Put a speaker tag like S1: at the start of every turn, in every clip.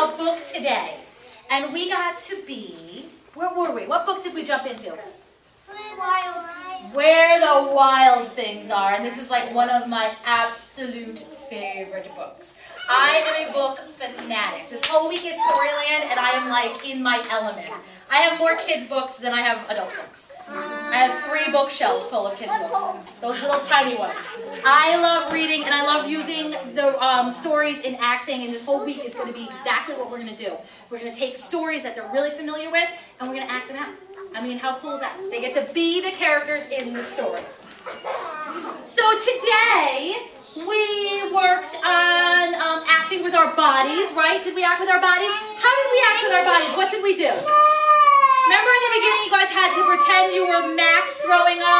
S1: a book today. And we got to be, where were we? What book did we jump into? Where the Wild Things Are. And this is like one of my absolute favorite books. I am a book fanatic. This whole week is Storyland, and I am like in my element. I have more kids' books than I have adult books. I have 3 bookshelves full of kids' books. Those little tiny ones. I love reading, and I love using the stories in acting, and this whole week is going to be exactly what we're going to do. We're going to take stories that they're really familiar with, and we're going to act them out. I mean, how cool is that? They get to be the characters in the story. So today, we worked on acting with our bodies, right? Did we act with our bodies? How did we act with our bodies? What did we do? Remember in the beginning you guys had to pretend you were Max throwing a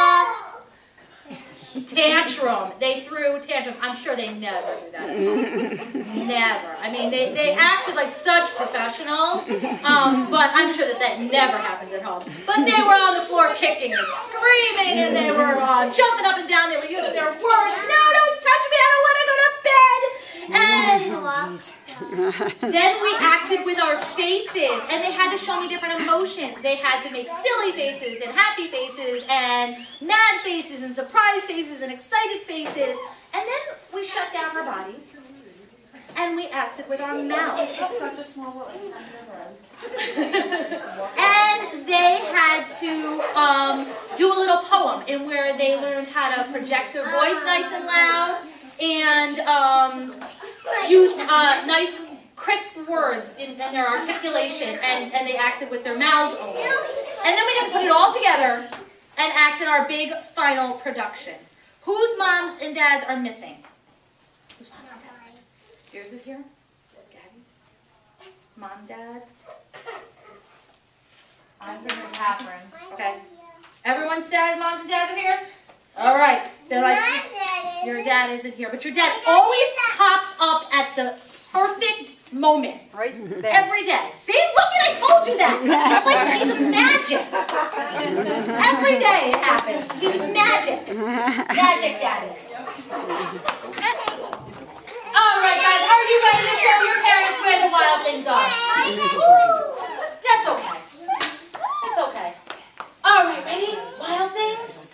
S1: tantrum. They threw tantrums. I'm sure they never do that at home. Never. I mean, they acted like such professionals, but I'm sure that never happens at home. But they were on the floor kicking and screaming, and they were jumping up and down. They were using their words. No, don't touch me. I don't want to go to bed. And then we acted with our faces, and they had to show me different emotions. They had to make silly faces, and happy faces, and mad faces, and surprised faces, and excited faces. And then we shut down our bodies, and we acted with our mouths.
S2: Such a small world.
S1: And they had to do a little poem in where they learned how to project their voice nice and loud, and use nice, crisp words in their articulation, and they acted with their mouths open. And then we just put it all together and acted our big final production. Whose moms and dads are missing? Whose moms and dads are missing? Yours is here? Gabby's? Mom, dad?
S2: I'm here with Catherine.
S1: Okay. Everyone's moms and dads are here? All right. They're like, your dad isn't here, but your dad always pops up at the perfect moment.
S2: Right there.
S1: Every day. See, look at, I told you that. It's like a piece of magic. Every day it happens. He's magic. Magic daddies. All right, guys, are you ready to show your parents where the wild things are? That's okay. That's okay. All right, ready? Wild things?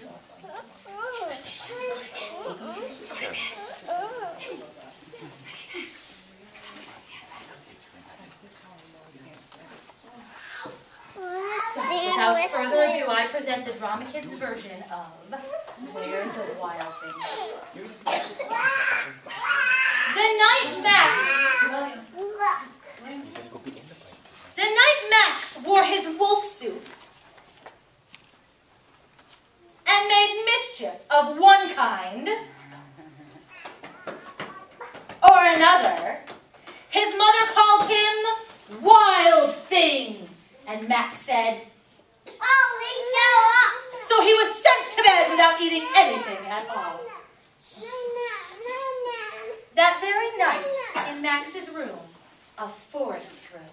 S1: Without further ado, I present the Drama Kids version of Where the Wild Things Are. The night Max wore his wolf suit and made mischief of one kind or another, his mother called him Wild Thing. And Max said, so he was sent to bed without eating anything at all. That very night, in Max's room, a forest grew.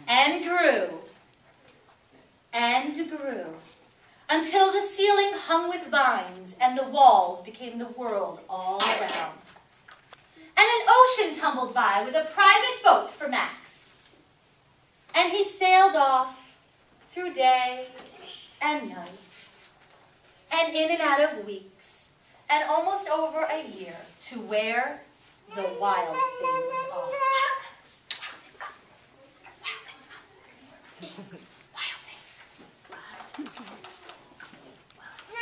S1: And grew. And grew. Until the ceiling hung with vines, and the walls became the world all around. And an ocean tumbled by with a private boat for Max. And he sailed off through day and night, and in and out of weeks, and almost over a year, to where the wild things are.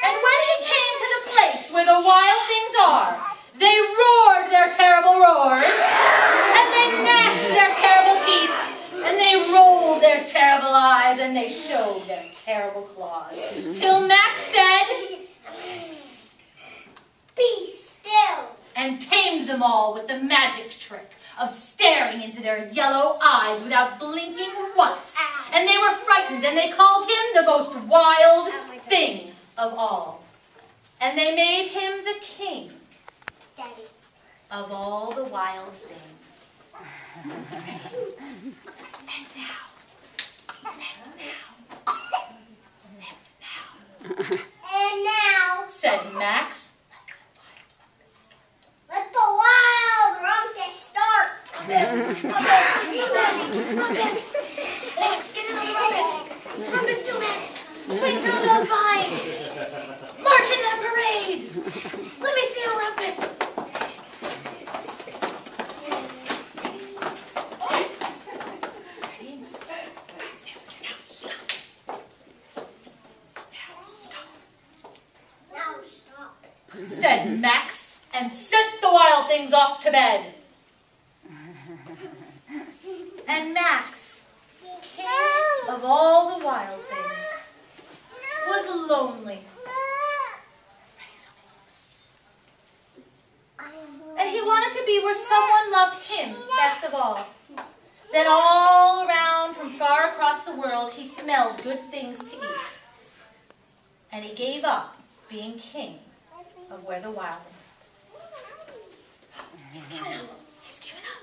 S1: And when he came to the place where the wild things are, they roared their terrible roars, and they gnashed their terrible teeth, and they rolled their terrible eyes, and they showed their terrible claws, till Max said,
S3: "Be still,"
S1: and tamed them all with the magic trick of staring into their yellow eyes without blinking once. And they were frightened, and they called him the most wild thing of all. And they made him the king
S3: Daddy.
S1: of all the wild things. And now,
S3: And now,
S1: said Max,
S3: let the wild
S1: Rumpus! Max, get in on the rumpus! Rumpus, do Max! Swing through those vines! March in that parade! Let me see a rumpus! Said Max, and sent the wild things off to bed. And Max, king of all the wild things, was lonely. And he wanted to be where someone loved him best of all. Then all around from far across the world, he smelled good things to eat. And he gave up being king of where the wild things are. He's giving up. He's giving up.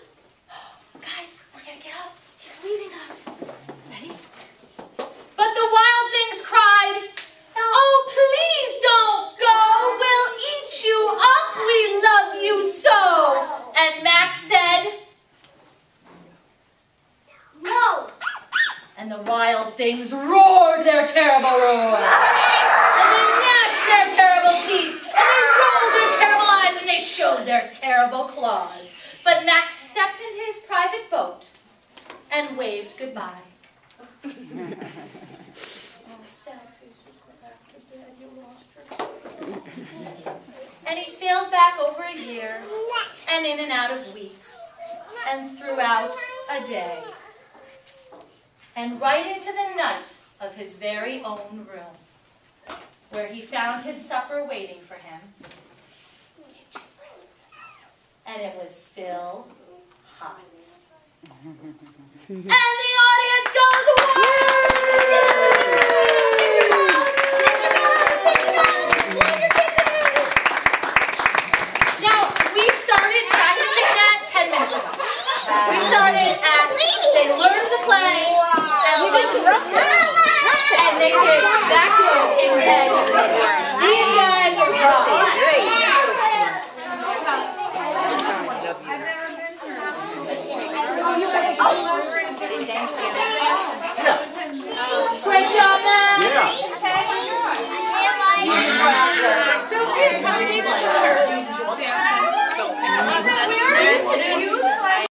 S1: Guys, we're going to get up. He's leaving us. Ready? But the wild things cried, "Oh, please don't go. We'll eat you up. We love you so." And Max said,
S3: No.
S1: and the wild things roared their terrible roar. And they gnashed their terrible teeth. And they rolled their terrible eyes. And they showed their terrible claws. But Max stepped into his private boat and waved goodbye. And he sailed back over a year, and in and out of weeks, and throughout a day, and right into the night of his very own room, where he found his supper waiting for him, and it was still hot. And the audience goes wild! Now, we started practicing that 10 minutes ago. We started at, they learned the play, and they did that good in 10 minutes.